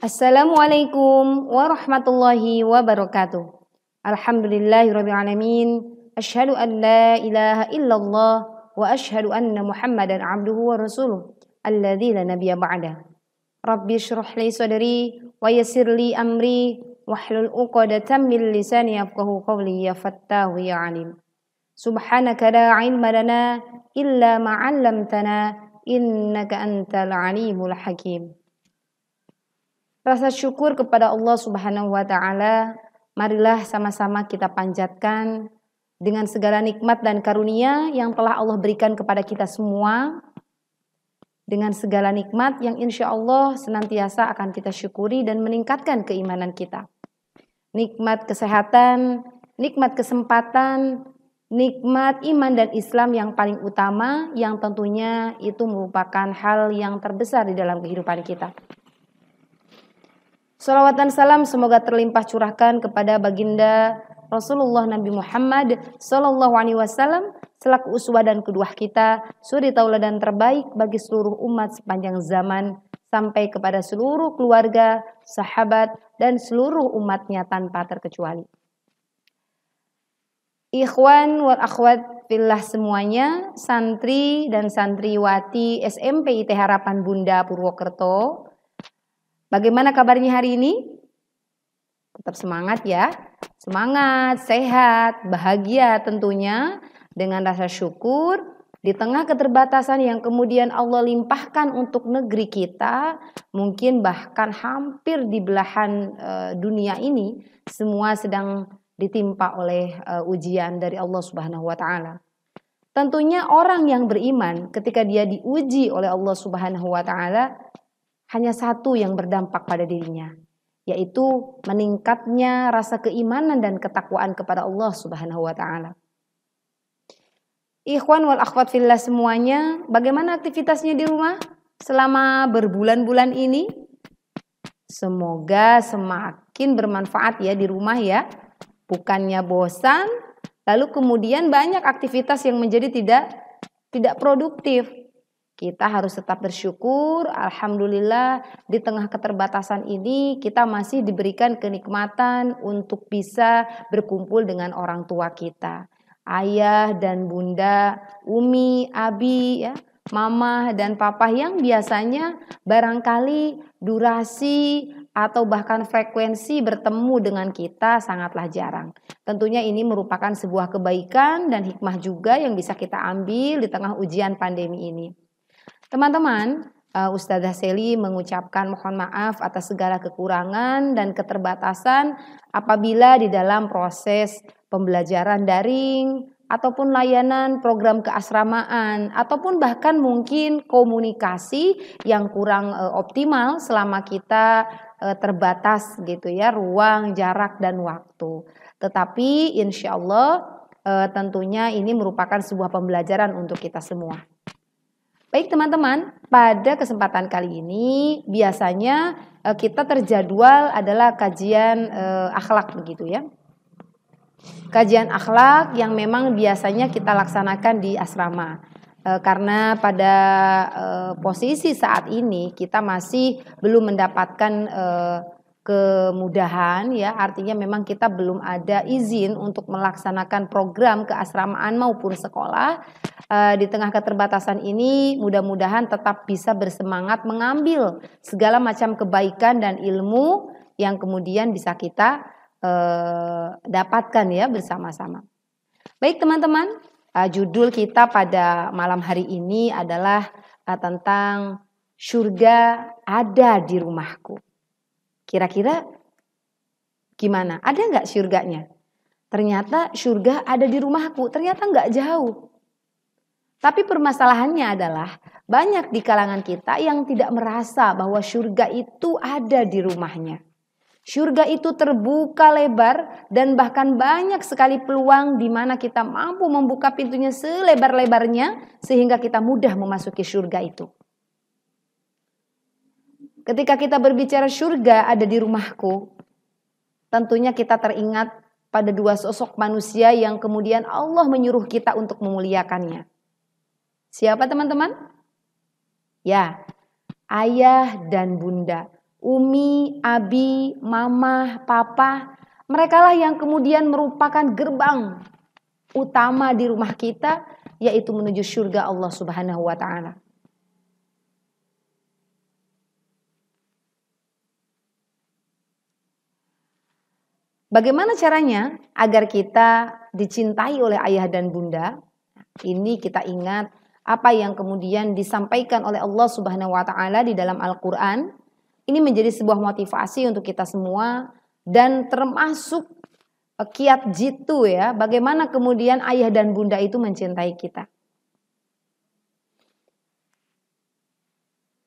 Assalamualaikum warahmatullahi wabarakatuh. Alhamdulillahirabbil alamin. Asyhadu an la ilaha illallah wa asyhadu anna Muhammadan abduhu wa rasuluh. Alladzi la nabiyya ba'da. Rabbi shrah li sadri wa yassir li amri wahlul 'uqdatam min lisani yafqahu qawli ya fattahu ya alim. Subhanaka la 'ilma lana illa ma 'allamtana innaka antal alimul hakim. Rasa syukur kepada Allah Subhanahu wa taala, marilah sama-sama kita panjatkan dengan segala nikmat dan karunia yang telah Allah berikan kepada kita semua. Dengan segala nikmat yang insya Allah senantiasa akan kita syukuri dan meningkatkan keimanan kita. Nikmat kesehatan, nikmat kesempatan, nikmat iman dan Islam yang paling utama, yang tentunya itu merupakan hal yang terbesar di dalam kehidupan kita. Salawat dan salam semoga terlimpah curahkan kepada baginda Rasulullah Nabi Muhammad Sallallahu Alaihi Wasallam selaku uswah dan kedua kita, suri tauladan terbaik bagi seluruh umat sepanjang zaman sampai kepada seluruh keluarga, sahabat dan seluruh umatnya tanpa terkecuali. Ikhwan wal akhwat fillah semuanya, santri dan santriwati SMP IT Harapan Bunda Purwokerto. Bagaimana kabarnya hari ini? Tetap semangat ya. Semangat, sehat, bahagia tentunya dengan rasa syukur di tengah keterbatasan yang kemudian Allah limpahkan untuk negeri kita, mungkin bahkan hampir di belahan dunia ini semua sedang ditimpa oleh ujian dari Allah Subhanahu wa taala. Tentunya orang yang beriman ketika dia diuji oleh Allah Subhanahu wa taala hanya satu yang berdampak pada dirinya, yaitu meningkatnya rasa keimanan dan ketakwaan kepada Allah Subhanahu wa taala. Ikhwan wal akhwat fillah semuanya, bagaimana aktivitasnya di rumah selama berbulan-bulan ini? Semoga semakin bermanfaat ya di rumah ya. Bukannya bosan, lalu kemudian banyak aktivitas yang menjadi tidak produktif. Kita harus tetap bersyukur, alhamdulillah di tengah keterbatasan ini kita masih diberikan kenikmatan untuk bisa berkumpul dengan orang tua kita. Ayah dan bunda, umi, abi, ya, mama dan papa yang biasanya barangkali durasi atau bahkan frekuensi bertemu dengan kita sangatlah jarang. Tentunya ini merupakan sebuah kebaikan dan hikmah juga yang bisa kita ambil di tengah ujian pandemi ini. Teman-teman, Ustazah Seli mengucapkan mohon maaf atas segala kekurangan dan keterbatasan apabila di dalam proses pembelajaran daring ataupun layanan program keasramaan ataupun bahkan mungkin komunikasi yang kurang optimal selama kita terbatas gitu ya, ruang, jarak dan waktu. Tetapi insya Allah tentunya ini merupakan sebuah pembelajaran untuk kita semua. Baik teman-teman, pada kesempatan kali ini biasanya kita terjadwal adalah kajian akhlak begitu ya. Kajian akhlak yang memang biasanya kita laksanakan di asrama. Karena pada posisi saat ini kita masih belum mendapatkan kemudahan ya, artinya memang kita belum ada izin untuk melaksanakan program keasramaan maupun sekolah. Di tengah keterbatasan ini mudah-mudahan tetap bisa bersemangat mengambil segala macam kebaikan dan ilmu yang kemudian bisa kita dapatkan ya bersama-sama. Baik teman-teman, judul kita pada malam hari ini adalah tentang surga ada di rumahku. Kira-kira gimana? Ada nggak surganya? Ternyata surga ada di rumahku, ternyata nggak jauh. Tapi permasalahannya adalah banyak di kalangan kita yang tidak merasa bahwa surga itu ada di rumahnya. Surga itu terbuka lebar dan bahkan banyak sekali peluang di mana kita mampu membuka pintunya selebar-lebarnya sehingga kita mudah memasuki surga itu. Ketika kita berbicara surga ada di rumahku, tentunya kita teringat pada dua sosok manusia yang kemudian Allah menyuruh kita untuk memuliakannya. Siapa teman-teman? Ya, ayah dan bunda. Umi, abi, mama, papa, merekalah yang kemudian merupakan gerbang utama di rumah kita, yaitu menuju surga Allah Subhanahu wa taala. Bagaimana caranya agar kita dicintai oleh ayah dan bunda? Ini kita ingat apa yang kemudian disampaikan oleh Allah Subhanahu wa taala di dalam Al-Qur'an. Ini menjadi sebuah motivasi untuk kita semua dan termasuk kiat jitu ya, bagaimana kemudian ayah dan bunda itu mencintai kita.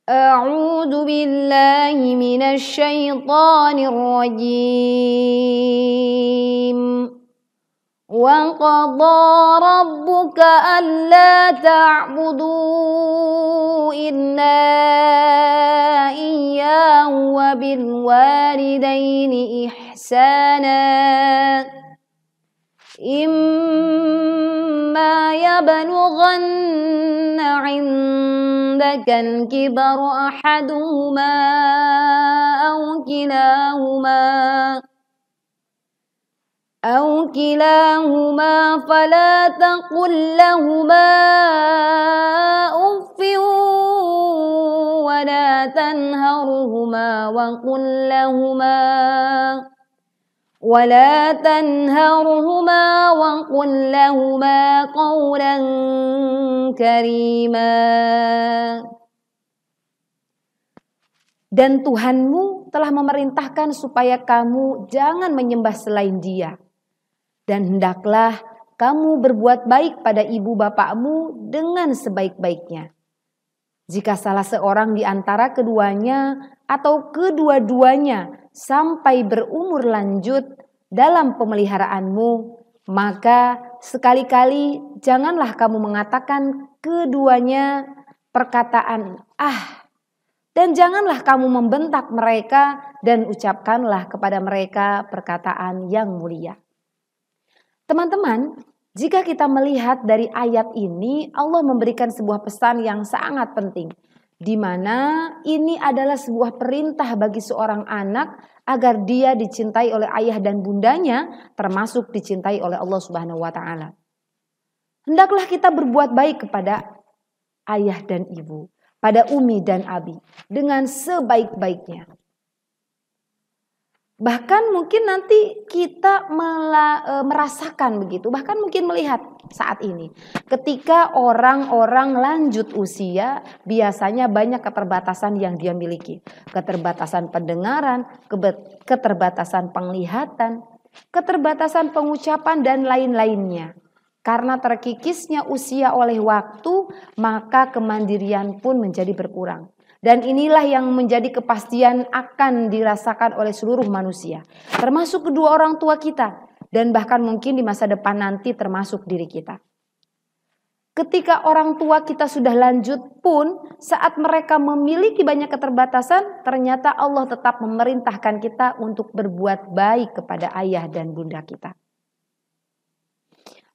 A'udzu billahi minasy syaithanir rajim. Wa qadha rabbuka alla ta'budu illa iyyahu wa bil walidaini ihsana. Imma yablughanna 'indaka al-kibara ahaduhuma أو كلاهما فلا تقل لهما أف ولا تنهرهما وقل لهما قولا كريما. Dan Tuhanmu telah memerintahkan supaya kamu jangan menyembah selain Dia. Dan hendaklah kamu berbuat baik pada ibu bapakmu dengan sebaik-baiknya. Jika salah seorang di antara keduanya atau kedua-duanya sampai berumur lanjut dalam pemeliharaanmu, maka sekali-kali janganlah kamu mengatakan keduanya perkataan dan janganlah kamu membentak mereka dan ucapkanlah kepada mereka perkataan yang mulia. Teman-teman, jika kita melihat dari ayat ini, Allah memberikan sebuah pesan yang sangat penting, di mana ini adalah sebuah perintah bagi seorang anak agar dia dicintai oleh ayah dan bundanya, termasuk dicintai oleh Allah Subhanahu wa taala. Hendaklah kita berbuat baik kepada ayah dan ibu, pada umi dan abi dengan sebaik-baiknya. Bahkan mungkin nanti kita merasakan begitu, bahkan mungkin melihat saat ini. Ketika orang-orang lanjut usia, biasanya banyak keterbatasan yang dia miliki. Keterbatasan pendengaran, keterbatasan penglihatan, keterbatasan pengucapan dan lain-lainnya. Karena terkikisnya usia oleh waktu, maka kemandirian pun menjadi berkurang. Dan inilah yang menjadi kepastian akan dirasakan oleh seluruh manusia, termasuk kedua orang tua kita, dan bahkan mungkin di masa depan nanti termasuk diri kita. Ketika orang tua kita sudah lanjut pun, saat mereka memiliki banyak keterbatasan, ternyata Allah tetap memerintahkan kita untuk berbuat baik kepada ayah dan bunda kita.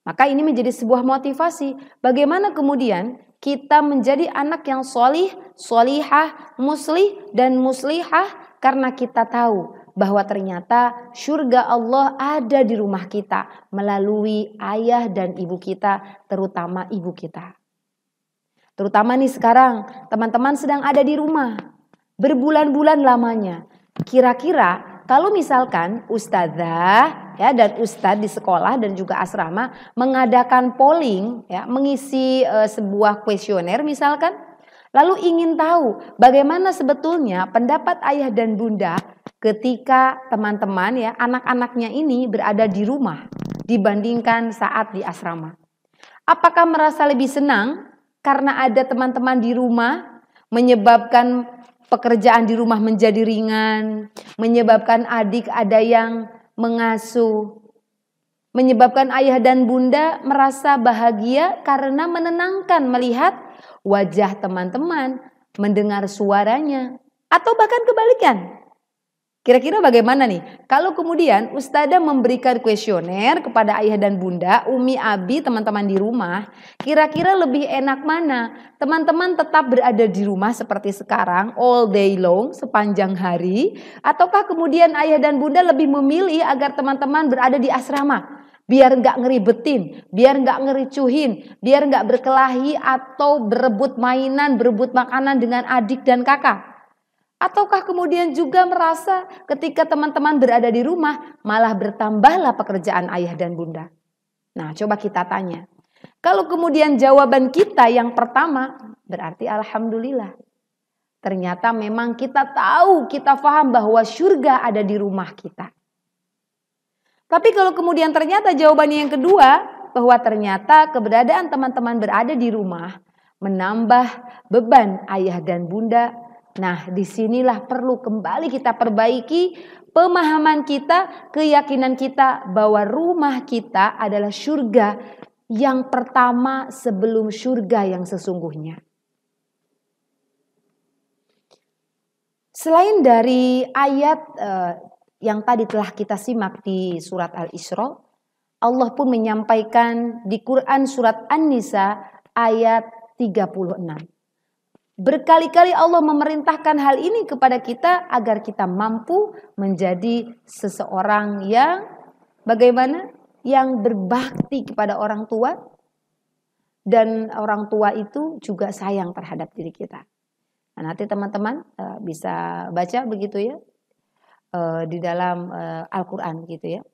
Maka ini menjadi sebuah motivasi bagaimana kemudian kita menjadi anak yang solih, solihah, muslih, dan muslihah karena kita tahu bahwa ternyata surga Allah ada di rumah kita melalui ayah dan ibu kita, terutama ibu kita. Terutama nih sekarang teman-teman sedang ada di rumah berbulan-bulan lamanya. Kira-kira kalau misalkan ustadzah ya dan ustadz di sekolah dan juga asrama mengadakan polling ya, mengisi sebuah kuesioner misalkan, lalu ingin tahu bagaimana sebetulnya pendapat ayah dan bunda ketika teman-teman ya anak-anaknya ini berada di rumah dibandingkan saat di asrama. Apakah merasa lebih senang karena ada teman-teman di rumah menyebabkan pekerjaan di rumah menjadi ringan, menyebabkan adik ada yang mengasuh, menyebabkan ayah dan bunda merasa bahagia karena menenangkan melihat wajah teman-teman, mendengar suaranya, atau bahkan kebalikan. Kira-kira bagaimana nih? Kalau kemudian Ustazah memberikan kuesioner kepada ayah dan bunda, umi, abi, teman-teman di rumah, kira-kira lebih enak mana? Teman-teman tetap berada di rumah seperti sekarang, all day long, sepanjang hari, ataukah kemudian ayah dan bunda lebih memilih agar teman-teman berada di asrama? Biar nggak ngeribetin, biar nggak ngericuhin, biar nggak berkelahi atau berebut mainan, berebut makanan dengan adik dan kakak. Ataukah kemudian juga merasa ketika teman-teman berada di rumah malah bertambahlah pekerjaan ayah dan bunda? Nah, coba kita tanya. Kalau kemudian jawaban kita yang pertama, berarti alhamdulillah. Ternyata memang kita tahu, kita paham bahwa surga ada di rumah kita. Tapi kalau kemudian ternyata jawabannya yang kedua, bahwa ternyata keberadaan teman-teman berada di rumah menambah beban ayah dan bunda. Nah, disinilah perlu kembali kita perbaiki pemahaman kita, keyakinan kita bahwa rumah kita adalah surga yang pertama sebelum surga yang sesungguhnya. Selain dari ayat yang tadi telah kita simak di surat Al-Isra, Allah pun menyampaikan di Quran surat An-Nisa ayat 36. Berkali-kali Allah memerintahkan hal ini kepada kita agar kita mampu menjadi seseorang yang bagaimana? Yang berbakti kepada orang tua, dan orang tua itu juga sayang terhadap diri kita. Nah, nanti teman-teman bisa baca begitu ya di dalam Al-Quran gitu ya.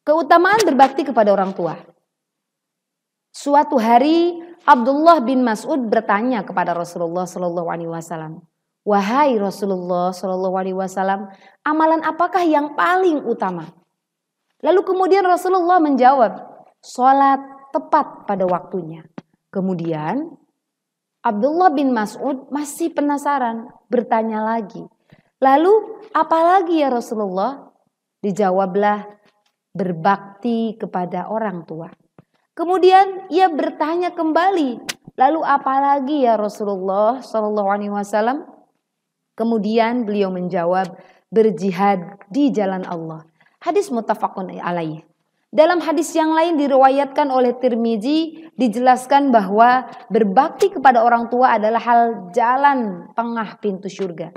Keutamaan berbakti kepada orang tua. Suatu hari Abdullah bin Mas'ud bertanya kepada Rasulullah Shallallahu Alaihi Wasallam, wahai Rasulullah Shallallahu Alaihi Wasallam, amalan apakah yang paling utama? Lalu kemudian Rasulullah menjawab, sholat tepat pada waktunya. Kemudian Abdullah bin Mas'ud masih penasaran, bertanya lagi. Lalu apalagi ya Rasulullah? Dijawablah, berbakti kepada orang tua. Kemudian ia bertanya kembali, lalu apalagi ya Rasulullah Shallallahu Alaihi Wasallam? Kemudian beliau menjawab, berjihad di jalan Allah. Hadis muttafaqun alaih. Dalam hadis yang lain diriwayatkan oleh Tirmizi, dijelaskan bahwa berbakti kepada orang tua adalah hal jalan tengah pintu surga.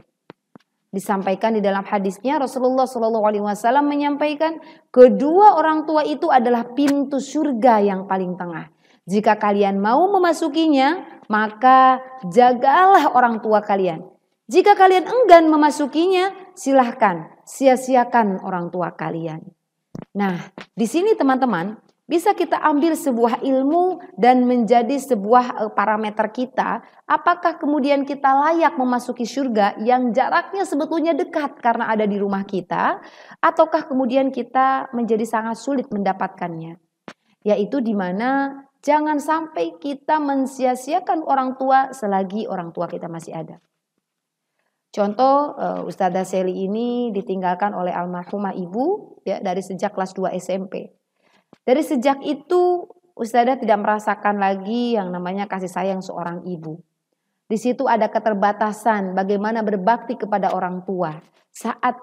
Disampaikan di dalam hadisnya Rasulullah Shallallahu Alaihi Wasallam menyampaikan kedua orang tua itu adalah pintu surga yang paling tengah. Jika kalian mau memasukinya, maka jagalah orang tua kalian. Jika kalian enggan memasukinya, silahkan sia-siakan orang tua kalian. Nah, di sini teman-teman bisa kita ambil sebuah ilmu dan menjadi sebuah parameter kita. Apakah kemudian kita layak memasuki surga yang jaraknya sebetulnya dekat karena ada di rumah kita, ataukah kemudian kita menjadi sangat sulit mendapatkannya? Yaitu di mana jangan sampai kita mensia-siakan orang tua selagi orang tua kita masih ada. Contoh, Ustazah Seli ini ditinggalkan oleh almarhumah ibu ya, dari sejak kelas 2 SMP. Dari sejak itu Ustazah tidak merasakan lagi yang namanya kasih sayang seorang ibu. Di situ ada keterbatasan bagaimana berbakti kepada orang tua saat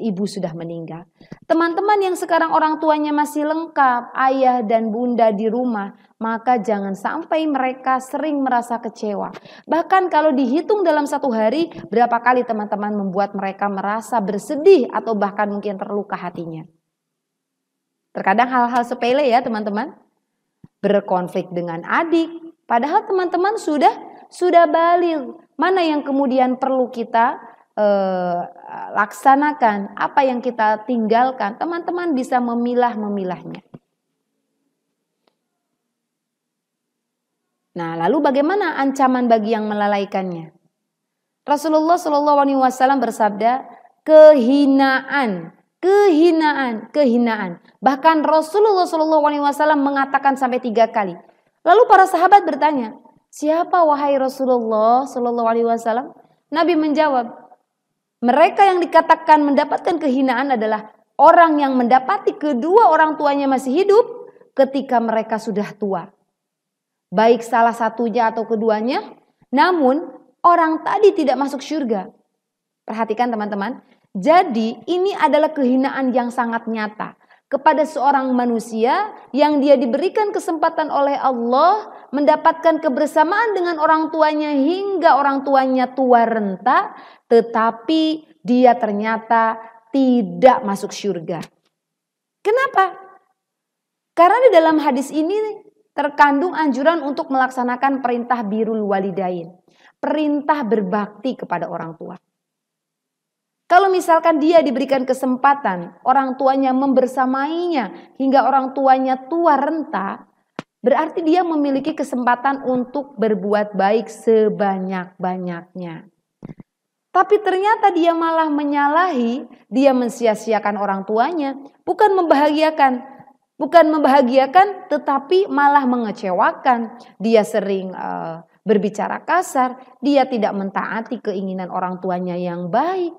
ibu sudah meninggal. Teman-teman yang sekarang orang tuanya masih lengkap, ayah dan bunda di rumah, maka jangan sampai mereka sering merasa kecewa. Bahkan kalau dihitung dalam satu hari, berapa kali teman-teman membuat mereka merasa bersedih atau bahkan mungkin terluka hatinya. Terkadang hal-hal sepele ya teman-teman, berkonflik dengan adik, padahal teman-teman sudah baligh. Mana yang kemudian perlu kita laksanakan, apa yang kita tinggalkan, teman-teman bisa memilah-memilahnya. Nah, lalu bagaimana ancaman bagi yang melalaikannya? Rasulullah Shallallahu Alaihi Wasallam bersabda, kehinaan. Bahkan Rasulullah Shallallahu Alaihi Wasallam mengatakan sampai 3 kali. Lalu para sahabat bertanya, siapa wahai Rasulullah Shallallahu Alaihi Wasallam? Nabi menjawab, mereka yang dikatakan mendapatkan kehinaan adalah orang yang mendapati kedua orang tuanya masih hidup ketika mereka sudah tua. baik salah satunya atau keduanya, namun orang tadi tidak masuk surga. Perhatikan teman-teman, jadi ini adalah kehinaan yang sangat nyata kepada seorang manusia yang dia diberikan kesempatan oleh Allah mendapatkan kebersamaan dengan orang tuanya hingga orang tuanya tua renta, tetapi dia ternyata tidak masuk surga. Kenapa? Karena di dalam hadis ini terkandung anjuran untuk melaksanakan perintah birrul walidain, perintah berbakti kepada orang tua. Kalau misalkan dia diberikan kesempatan, orang tuanya membersamainya hingga orang tuanya tua renta, berarti dia memiliki kesempatan untuk berbuat baik sebanyak-banyaknya. Tapi ternyata dia malah menyalahi, dia mensia-siakan orang tuanya, bukan membahagiakan tetapi malah mengecewakan. Dia sering berbicara kasar, dia tidak mentaati keinginan orang tuanya yang baik.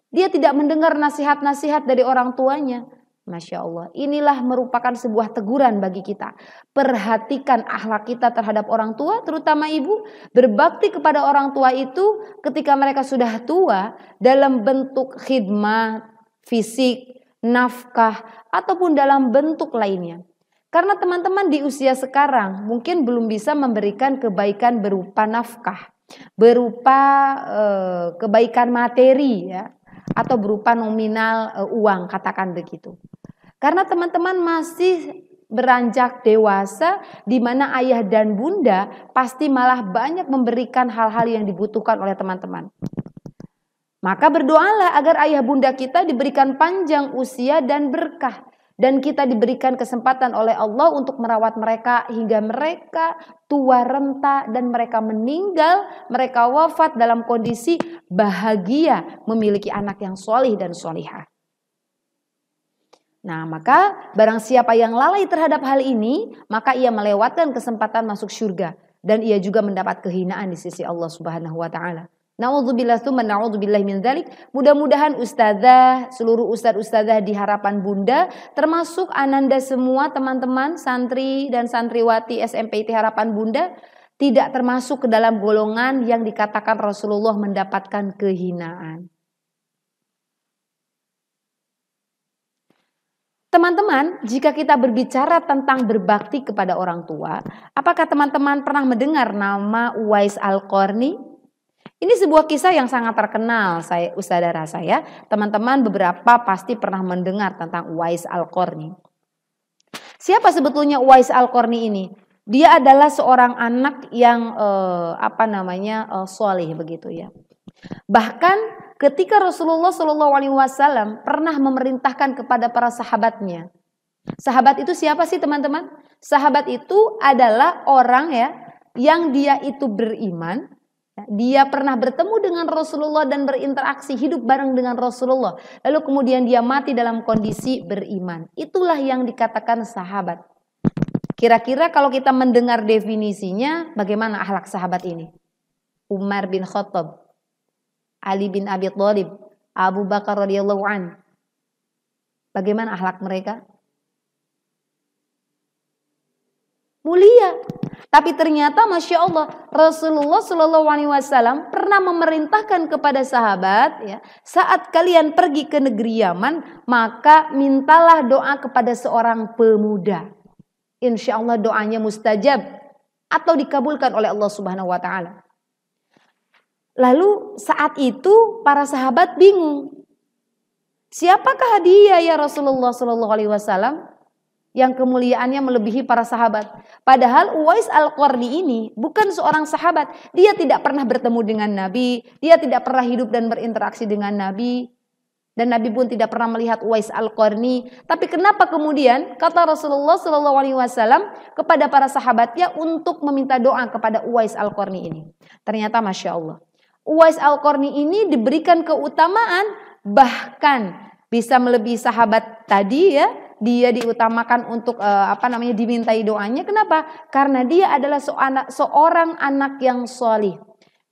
Dia tidak mendengar nasihat-nasihat dari orang tuanya. Masya Allah, inilah merupakan sebuah teguran bagi kita. Perhatikan akhlak kita terhadap orang tua, terutama ibu. Berbakti kepada orang tua itu ketika mereka sudah tua dalam bentuk khidmat, fisik, nafkah, ataupun dalam bentuk lainnya. Karena teman-teman di usia sekarang mungkin belum bisa memberikan kebaikan berupa nafkah, berupa kebaikan materi ya, atau berupa nominal uang, katakan begitu. Karena teman-teman masih beranjak dewasa di mana ayah dan bunda pasti malah banyak memberikan hal-hal yang dibutuhkan oleh teman-teman. Maka berdoalah agar ayah bunda kita diberikan panjang usia dan berkah. Dan kita diberikan kesempatan oleh Allah untuk merawat mereka hingga mereka tua renta dan mereka meninggal, mereka wafat dalam kondisi bahagia memiliki anak yang solih dan solihah. Nah, maka barang siapa yang lalai terhadap hal ini, maka ia melewatkan kesempatan masuk surga dan ia juga mendapat kehinaan di sisi Allah Subhanahu wa taala. Na'udzubillah tsumma na'udzubillah min dzalik. Mudah-mudahan ustazah, seluruh ustaz-ustazah di harapan Bunda, termasuk ananda semua teman-teman santri dan santriwati SMPT Harapan Bunda tidak termasuk ke dalam golongan yang dikatakan Rasulullah mendapatkan kehinaan. Teman-teman, jika kita berbicara tentang berbakti kepada orang tua, apakah teman-teman pernah mendengar nama Uwais Al-Qarni? Ini sebuah kisah yang sangat terkenal, saudara saya. Teman-teman beberapa pasti pernah mendengar tentang Uwais Al-Qarni. Siapa sebetulnya Uwais Al-Qarni ini? Dia adalah seorang anak yang soleh begitu ya. Bahkan ketika Rasulullah SAW pernah memerintahkan kepada para sahabatnya. Sahabat itu siapa sih teman-teman? Sahabat itu adalah orang ya yang dia itu beriman. Dia pernah bertemu dengan Rasulullah dan berinteraksi hidup bareng dengan Rasulullah. Lalu kemudian dia mati dalam kondisi beriman. Itulah yang dikatakan sahabat. Kira-kira kalau kita mendengar definisinya, bagaimana akhlak sahabat ini? Umar bin Khattab, Ali bin Abi Thalib, Abu Bakar radhiyallahu an. Bagaimana akhlak mereka? Mulia. Tapi ternyata Masya Allah Rasulullah SAW pernah memerintahkan kepada sahabat ya, saat kalian pergi ke negeri Yaman maka mintalah doa kepada seorang pemuda. Insya Allah doanya mustajab atau dikabulkan oleh Allah Subhanahu Wa Taala. Lalu saat itu para sahabat bingung. Siapakah dia ya Rasulullah SAW? Yang kemuliaannya melebihi para sahabat. Padahal Uwais Al-Qarni ini bukan seorang sahabat. Dia tidak pernah bertemu dengan Nabi. Dia tidak pernah hidup dan berinteraksi dengan Nabi. Dan Nabi pun tidak pernah melihat Uwais Al-Qarni. Tapi kenapa kemudian kata Rasulullah SAW kepada para sahabatnya untuk meminta doa kepada Uwais Al-Qarni ini. Ternyata Masya Allah. Uwais Al-Qarni ini diberikan keutamaan bahkan bisa melebihi sahabat tadi ya. Dia diutamakan untuk dimintai doanya. Kenapa? Karena dia adalah seorang anak yang solih.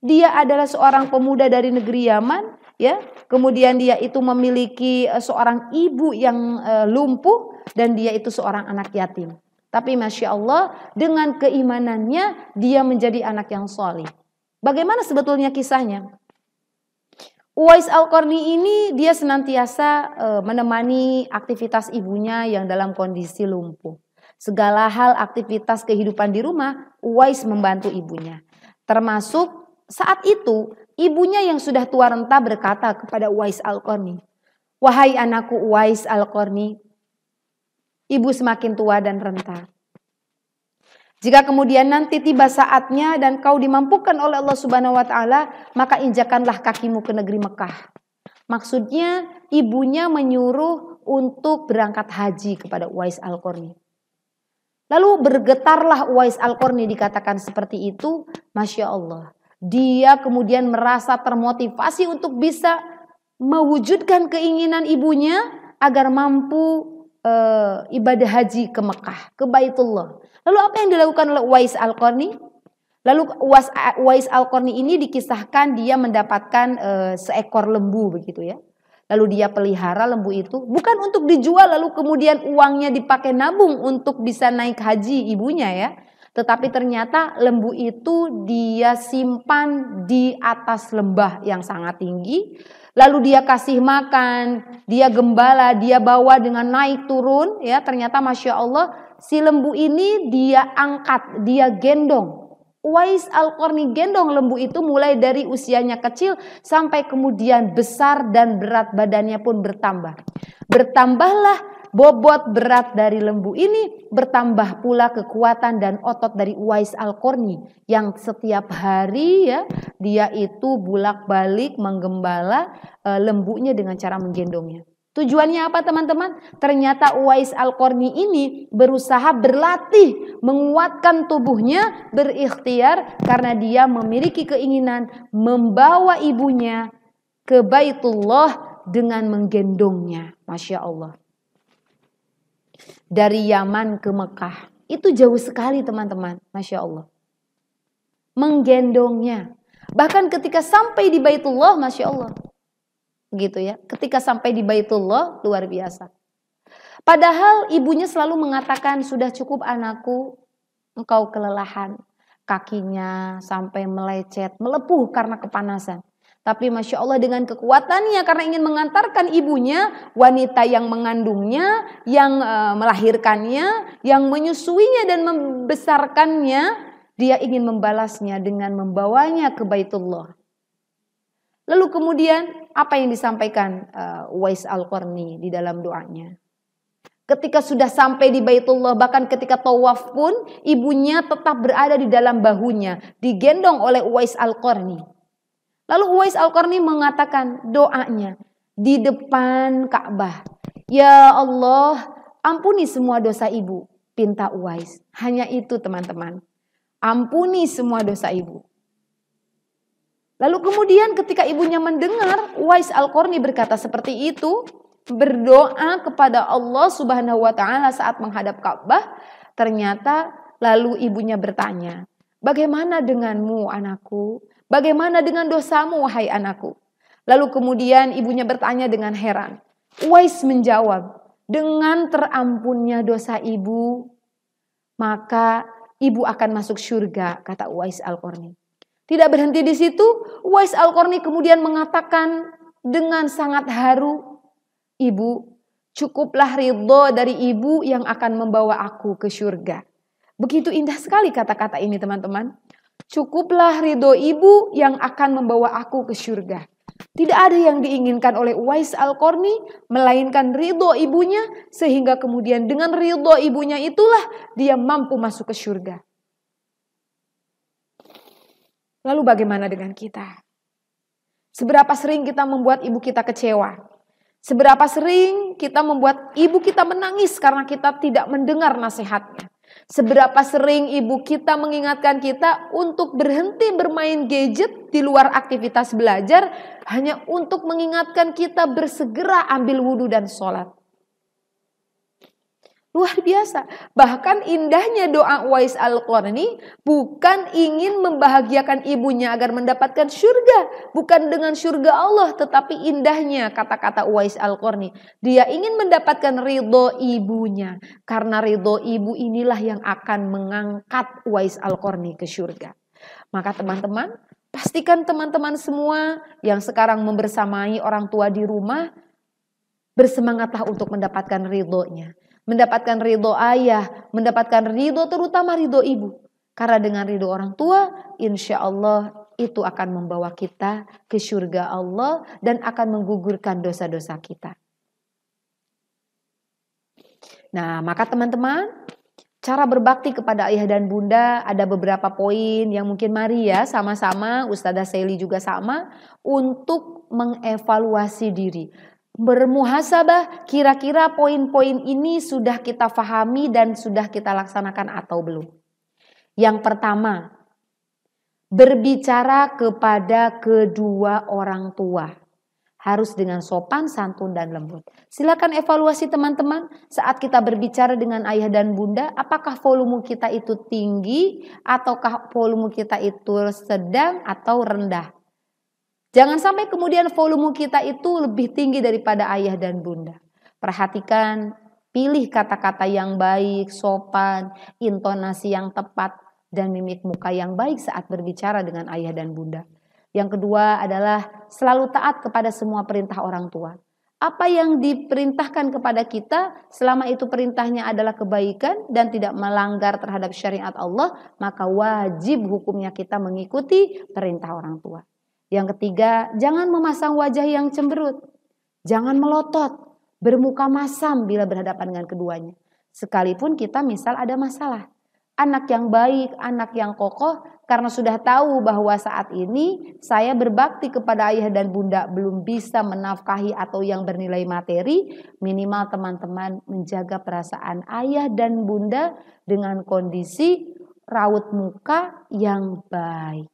Dia adalah seorang pemuda dari negeri Yaman, ya. Kemudian dia itu memiliki seorang ibu yang lumpuh dan dia itu seorang anak yatim. Tapi Masya Allah, dengan keimanannya dia menjadi anak yang solih. Bagaimana sebetulnya kisahnya? Uwais Al-Qarni ini dia senantiasa menemani aktivitas ibunya yang dalam kondisi lumpuh. Segala hal aktivitas kehidupan di rumah, Uwais membantu ibunya. Termasuk saat itu, ibunya yang sudah tua renta berkata kepada Uwais Al-Qarni, "Wahai anakku Uwais Al-Qarni, ibu semakin tua dan renta. Jika kemudian nanti tiba saatnya dan kau dimampukan oleh Allah Subhanahu wa taala, maka injakanlah kakimu ke negeri Mekah." Maksudnya ibunya menyuruh untuk berangkat haji kepada Uwais Al-Qarni. Lalu bergetarlah Uwais Al-Qarni, dikatakan seperti itu. Masya Allah, dia kemudian merasa termotivasi untuk bisa mewujudkan keinginan ibunya agar mampu ibadah haji ke Mekah, ke Baitullah. Lalu apa yang dilakukan oleh Uwais Al-Qarni? Lalu Uwais Al-Qarni ini dikisahkan dia mendapatkan seekor lembu begitu ya. Lalu dia pelihara lembu itu bukan untuk dijual lalu kemudian uangnya dipakai nabung untuk bisa naik haji ibunya ya. Tetapi ternyata lembu itu dia simpan di atas lembah yang sangat tinggi. Lalu dia kasih makan, dia gembala, dia bawa dengan naik turun ya. Ternyata Masya Allah si lembu ini dia angkat, dia gendong. Uwais Al-Qarni gendong lembu itu mulai dari usianya kecil sampai kemudian besar dan berat badannya pun bertambah. Bertambahlah bobot berat dari lembu ini, bertambah pula kekuatan dan otot dari Uwais Al-Qarni yang setiap hari ya dia itu bolak-balik menggembala lembunya dengan cara menggendongnya. Tujuannya apa teman-teman? Ternyata Uwais Al-Qarni ini berusaha berlatih, menguatkan tubuhnya, berikhtiar karena dia memiliki keinginan membawa ibunya ke Baitullah dengan menggendongnya. Masya Allah. Dari Yaman ke Mekah itu jauh sekali teman-teman, Masya Allah. Menggendongnya. Bahkan ketika sampai di Baitullah, Masya Allah. Gitu ya. Ketika sampai di Baitullah luar biasa. Padahal ibunya selalu mengatakan, "Sudah cukup anakku, engkau kelelahan." Kakinya sampai melecet, melepuh karena kepanasan. Tapi Masya Allah dengan kekuatannya karena ingin mengantarkan ibunya, wanita yang mengandungnya, yang melahirkannya, yang menyusuinya dan membesarkannya, dia ingin membalasnya dengan membawanya ke Baitullah. Lalu kemudian apa yang disampaikan Uwais Al-Qarni di dalam doanya? Ketika sudah sampai di Baitullah, bahkan ketika tawaf pun, ibunya tetap berada di dalam bahunya, digendong oleh Uwais Al-Qarni. Lalu Uwais Al-Qarni mengatakan doanya di depan Ka'bah. "Ya Allah, ampuni semua dosa ibu," pinta Uwais. Hanya itu teman-teman. Ampuni semua dosa ibu. Lalu kemudian ketika ibunya mendengar, Uwais Al-Qarni berkata seperti itu, berdoa kepada Allah Subhanahu wa taala saat menghadap Ka'bah. Ternyata lalu ibunya bertanya, "Bagaimana denganmu anakku? Bagaimana dengan dosamu wahai anakku?" Lalu kemudian ibunya bertanya dengan heran. Uwais menjawab, "Dengan terampunnya dosa ibu, maka ibu akan masuk surga," kata Uwais Al-Qarni. Tidak berhenti di situ, Uwais Al-Qarni kemudian mengatakan dengan sangat haru, "Ibu, cukuplah ridho dari ibu yang akan membawa aku ke surga." Begitu indah sekali kata-kata ini teman-teman. Cukuplah ridho ibu yang akan membawa aku ke surga. Tidak ada yang diinginkan oleh Uwais Al-Qarni melainkan ridho ibunya, sehingga kemudian dengan ridho ibunya itulah dia mampu masuk ke surga. Lalu bagaimana dengan kita? Seberapa sering kita membuat ibu kita kecewa? Seberapa sering kita membuat ibu kita menangis karena kita tidak mendengar nasihatnya? Seberapa sering ibu kita mengingatkan kita untuk berhenti bermain gadget di luar aktivitas belajar hanya untuk mengingatkan kita bersegera ambil wudhu dan sholat? Luar biasa. Bahkan indahnya doa Uwais Al-Qarni bukan ingin membahagiakan ibunya agar mendapatkan surga. Bukan dengan surga Allah, tetapi indahnya kata-kata Uwais Al-Qarni. Dia ingin mendapatkan ridho ibunya. Karena ridho ibu inilah yang akan mengangkat Uwais Al-Qarni ke surga. Maka teman-teman, pastikan teman-teman semua yang sekarang membersamai orang tua di rumah, bersemangatlah untuk mendapatkan ridhonya. Mendapatkan ridho ayah, mendapatkan ridho terutama ridho ibu. Karena dengan ridho orang tua, insya Allah itu akan membawa kita ke surga Allah dan akan menggugurkan dosa-dosa kita. Nah, maka teman-teman, cara berbakti kepada ayah dan bunda ada beberapa poin yang mungkin mari ya sama-sama, Ustazah Seli juga sama, untuk mengevaluasi diri. Bermuhasabah, kira-kira poin-poin ini sudah kita fahami dan sudah kita laksanakan atau belum. Yang pertama, berbicara kepada kedua orang tua. Harus dengan sopan, santun, dan lembut. Silakan evaluasi teman-teman saat kita berbicara dengan ayah dan bunda, apakah volume kita itu tinggi ataukah volume kita itu sedang atau rendah. Jangan sampai kemudian volume kita itu lebih tinggi daripada ayah dan bunda. Perhatikan, pilih kata-kata yang baik, sopan, intonasi yang tepat, dan mimik muka yang baik saat berbicara dengan ayah dan bunda. Yang kedua adalah selalu taat kepada semua perintah orang tua. Apa yang diperintahkan kepada kita, selama itu perintahnya adalah kebaikan dan tidak melanggar terhadap syariat Allah, maka wajib hukumnya kita mengikuti perintah orang tua. Yang ketiga, jangan memasang wajah yang cemberut. Jangan melotot, bermuka masam bila berhadapan dengan keduanya. Sekalipun kita misal ada masalah. Anak yang baik, anak yang kokoh, karena sudah tahu bahwa saat ini saya berbakti kepada ayah dan bunda belum bisa menafkahi atau yang bernilai materi, minimal teman-teman menjaga perasaan ayah dan bunda dengan kondisi raut muka yang baik.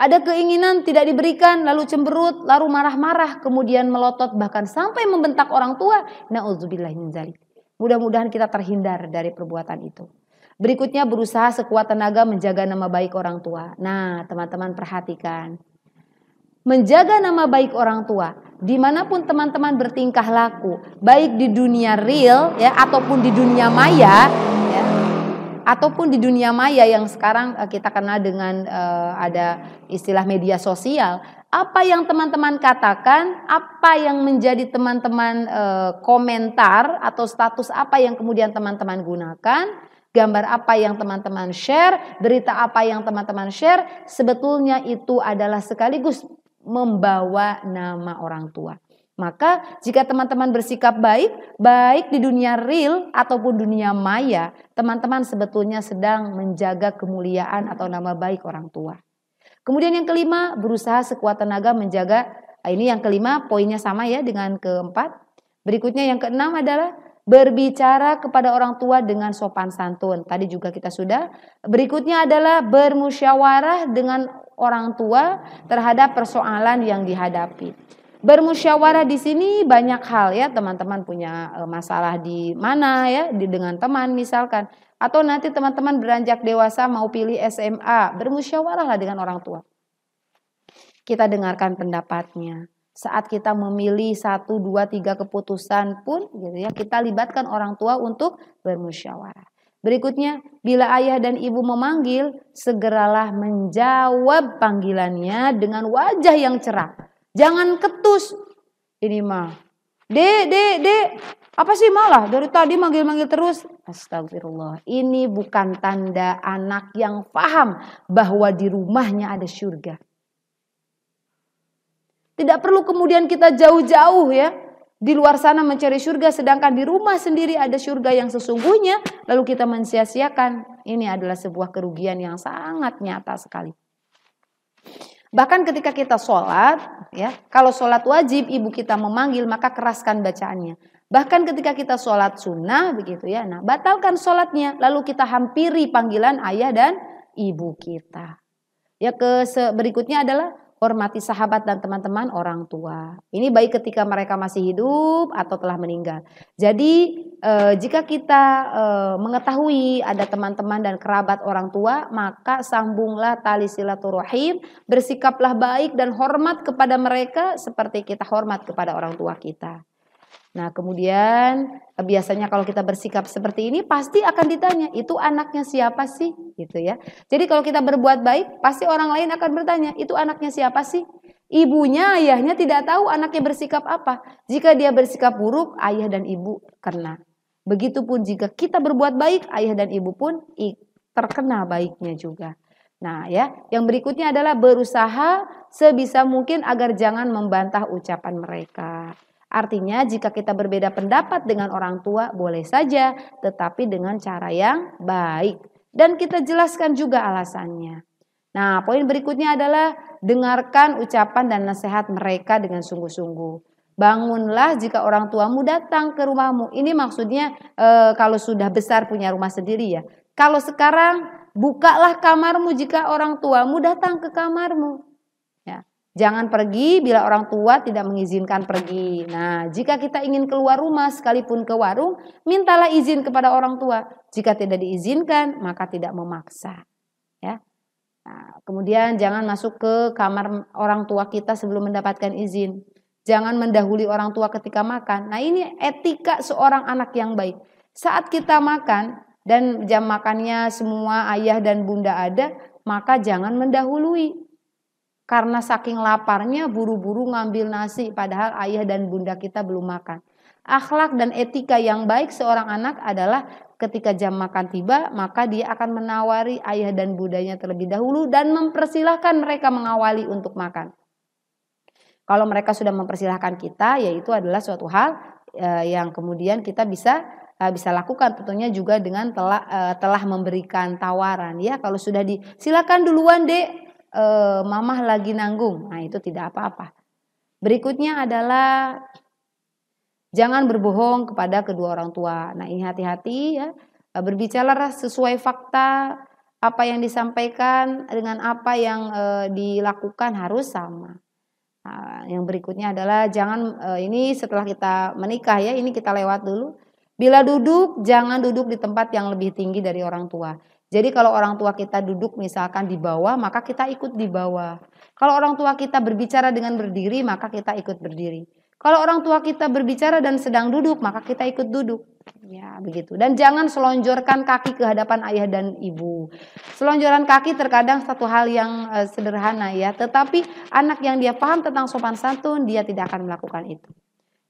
Ada keinginan tidak diberikan, lalu cemberut, lalu marah-marah, kemudian melotot, bahkan sampai membentak orang tua. Na'udzubillah min dzalik. Mudah-mudahan kita terhindar dari perbuatan itu. Berikutnya berusaha sekuat tenaga menjaga nama baik orang tua. Nah, teman-teman perhatikan. Menjaga nama baik orang tua, dimanapun teman-teman bertingkah laku, baik di dunia real ya ataupun di dunia maya, ya, ataupun di dunia maya yang sekarang kita kenal dengan ada istilah media sosial. Apa yang teman-teman katakan, apa yang menjadi teman-teman komentar atau status apa yang kemudian teman-teman gunakan, gambar apa yang teman-teman share, berita apa yang teman-teman share, sebetulnya itu adalah sekaligus membawa nama orang tua. Maka jika teman-teman bersikap baik, baik di dunia real ataupun dunia maya, teman-teman sebetulnya sedang menjaga kemuliaan atau nama baik orang tua. Kemudian yang kelima, berusaha sekuat tenaga menjaga, ini yang kelima poinnya sama ya dengan keempat. Berikutnya yang keenam adalah berbicara kepada orang tua dengan sopan santun. Tadi juga kita sudah. Berikutnya adalah bermusyawarah dengan orang tua terhadap persoalan yang dihadapi. Bermusyawarah di sini banyak hal ya, teman-teman punya masalah di mana ya, dengan teman misalkan, atau nanti teman-teman beranjak dewasa mau pilih SMA, bermusyawarahlah dengan orang tua. Kita dengarkan pendapatnya. Saat kita memilih 1, 2, 3 keputusan pun gitu ya, kita libatkan orang tua untuk bermusyawarah. Berikutnya, bila ayah dan ibu memanggil, segeralah menjawab panggilannya dengan wajah yang cerah. Jangan ketus. Ini mah, Dek, apa sih malah dari tadi manggil-manggil terus? Astagfirullah. Ini bukan tanda anak yang paham bahwa di rumahnya ada surga. Tidak perlu kemudian kita jauh-jauh ya, di luar sana mencari surga, sedangkan di rumah sendiri ada surga yang sesungguhnya, lalu kita mensia-siakan. Ini adalah sebuah kerugian yang sangat nyata sekali. Bahkan ketika kita sholat, ya, kalau sholat wajib ibu kita memanggil maka keraskan bacaannya. Bahkan ketika kita sholat sunnah begitu ya, nah batalkan sholatnya, lalu kita hampiri panggilan ayah dan ibu kita. Ya berikutnya adalah Hormati sahabat dan teman-teman orang tua. Ini baik ketika mereka masih hidup atau telah meninggal. Jadi jika kita mengetahui ada teman-teman dan kerabat orang tua, maka sambunglah tali silaturahim, bersikaplah baik dan hormat kepada mereka seperti kita hormat kepada orang tua kita. Nah, kemudian biasanya kalau kita bersikap seperti ini pasti akan ditanya, itu anaknya siapa sih? Gitu ya. Jadi kalau kita berbuat baik, pasti orang lain akan bertanya, itu anaknya siapa sih? Ibunya, ayahnya tidak tahu anaknya bersikap apa. Jika dia bersikap buruk, ayah dan ibu kena. Begitupun jika kita berbuat baik, ayah dan ibu pun terkena baiknya juga. Nah, ya, yang berikutnya adalah berusaha sebisa mungkin agar jangan membantah ucapan mereka. Artinya jika kita berbeda pendapat dengan orang tua boleh saja, tetapi dengan cara yang baik. Dan kita jelaskan juga alasannya. Nah, poin berikutnya adalah dengarkan ucapan dan nasihat mereka dengan sungguh-sungguh. Bangunlah jika orang tuamu datang ke rumahmu. Ini maksudnya kalau sudah besar punya rumah sendiri ya. Kalau sekarang bukalah kamarmu jika orang tuamu datang ke kamarmu. Jangan pergi bila orang tua tidak mengizinkan pergi. Nah, jika kita ingin keluar rumah sekalipun ke warung, mintalah izin kepada orang tua. Jika tidak diizinkan, maka tidak memaksa. Ya. Nah, kemudian jangan masuk ke kamar orang tua kita sebelum mendapatkan izin. Jangan mendahului orang tua ketika makan. Nah, ini etika seorang anak yang baik. Saat kita makan dan jam makannya semua ayah dan bunda ada, maka jangan mendahului. Karena saking laparnya buru-buru ngambil nasi padahal ayah dan bunda kita belum makan. Akhlak dan etika yang baik seorang anak adalah ketika jam makan tiba maka dia akan menawari ayah dan bundanya terlebih dahulu dan mempersilahkan mereka mengawali untuk makan. Kalau mereka sudah mempersilahkan kita, ya itu adalah suatu hal yang kemudian kita bisa lakukan tentunya juga dengan telah memberikan tawaran ya. Kalau sudah silakan duluan Dek. Mamah lagi nanggung, nah itu tidak apa-apa. Berikutnya adalah jangan berbohong kepada kedua orang tua. Nah ini hati-hati ya, berbicara sesuai fakta, apa yang disampaikan dengan apa yang dilakukan harus sama. Nah, yang berikutnya adalah jangan ini setelah kita menikah ya, ini kita lewat dulu. Bila duduk, jangan duduk di tempat yang lebih tinggi dari orang tua. Jadi kalau orang tua kita duduk misalkan di bawah, maka kita ikut di bawah. Kalau orang tua kita berbicara dengan berdiri, maka kita ikut berdiri. Kalau orang tua kita berbicara dan sedang duduk, maka kita ikut duduk. Ya, begitu. Dan jangan selonjorkan kaki ke hadapan ayah dan ibu. Selonjoran kaki terkadang satu hal yang sederhana ya, tetapi anak yang dia paham tentang sopan santun, dia tidak akan melakukan itu.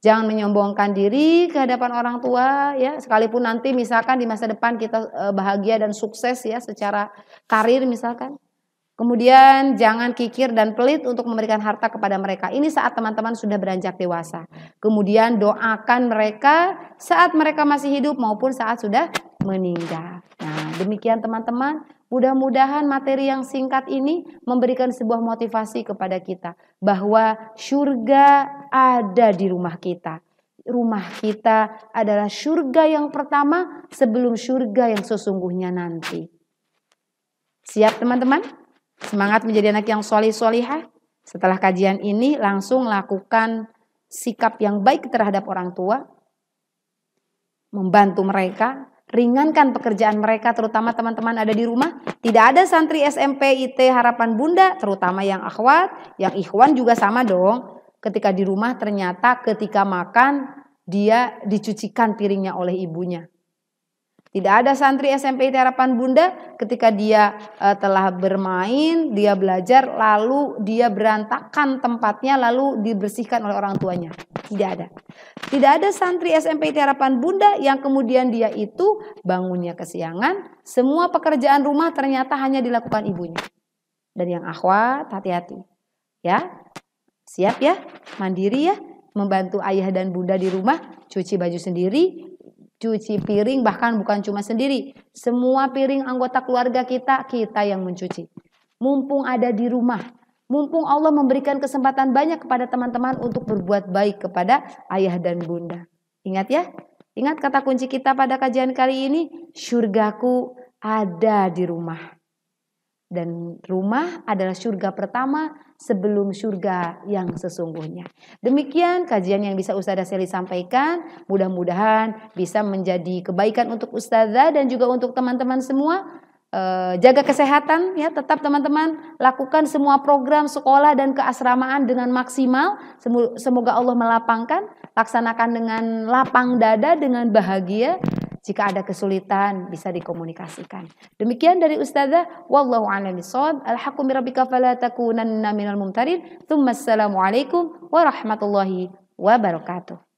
Jangan menyombongkan diri ke hadapan orang tua ya, sekalipun nanti misalkan di masa depan kita bahagia dan sukses ya secara karir misalkan. Kemudian jangan kikir dan pelit untuk memberikan harta kepada mereka. Ini saat teman-teman sudah beranjak dewasa. Kemudian doakan mereka saat mereka masih hidup maupun saat sudah meninggal. Nah, demikian teman-teman. Mudah-mudahan materi yang singkat ini memberikan sebuah motivasi kepada kita bahwa surga ada di rumah kita. Rumah kita adalah surga yang pertama sebelum surga yang sesungguhnya nanti. Siap teman-teman? Semangat menjadi anak yang solih-solihah. Setelah kajian ini langsung lakukan sikap yang baik terhadap orang tua. Membantu mereka. Ringankan pekerjaan mereka terutama teman-teman ada di rumah. Tidak ada santri SMP IT Harapan Bunda terutama yang akhwat, yang ikhwan juga sama dong. Ketika di rumah ternyata ketika makan dia dicucikan piringnya oleh ibunya. Tidak ada santri SMP IT Harapan Bunda ketika dia telah bermain, dia belajar lalu dia berantakan tempatnya lalu dibersihkan oleh orang tuanya. Tidak ada. Tidak ada santri SMP IT Harapan Bunda yang kemudian dia itu bangunnya kesiangan, semua pekerjaan rumah ternyata hanya dilakukan ibunya. Dan yang akhwat hati-hati. Ya. Siap ya? Mandiri ya? Membantu ayah dan bunda di rumah, cuci baju sendiri, cuci piring bahkan bukan cuma sendiri. Semua piring anggota keluarga kita yang mencuci. Mumpung ada di rumah. Mumpung Allah memberikan kesempatan banyak kepada teman-teman untuk berbuat baik kepada ayah dan bunda. Ingat ya. Ingat kata kunci kita pada kajian kali ini. Surgaku ada di rumah. Dan rumah adalah surga pertama sebelum surga yang sesungguhnya. Demikian kajian yang bisa Ustazah Seli sampaikan. Mudah-mudahan bisa menjadi kebaikan untuk Ustazah dan juga untuk teman-teman semua. Jaga kesehatan ya, tetap teman-teman lakukan semua program sekolah dan keasramaan dengan maksimal. Semoga Allah melapangkan, laksanakan dengan lapang dada, dengan bahagia. Jika ada kesulitan bisa dikomunikasikan. Demikian dari Ustazah, wallahu a'lam bishawab. Al-haqqu min rabbika fala takunanna minal mumtarin. Tsumma assalamualaikum warahmatullahi wabarakatuh.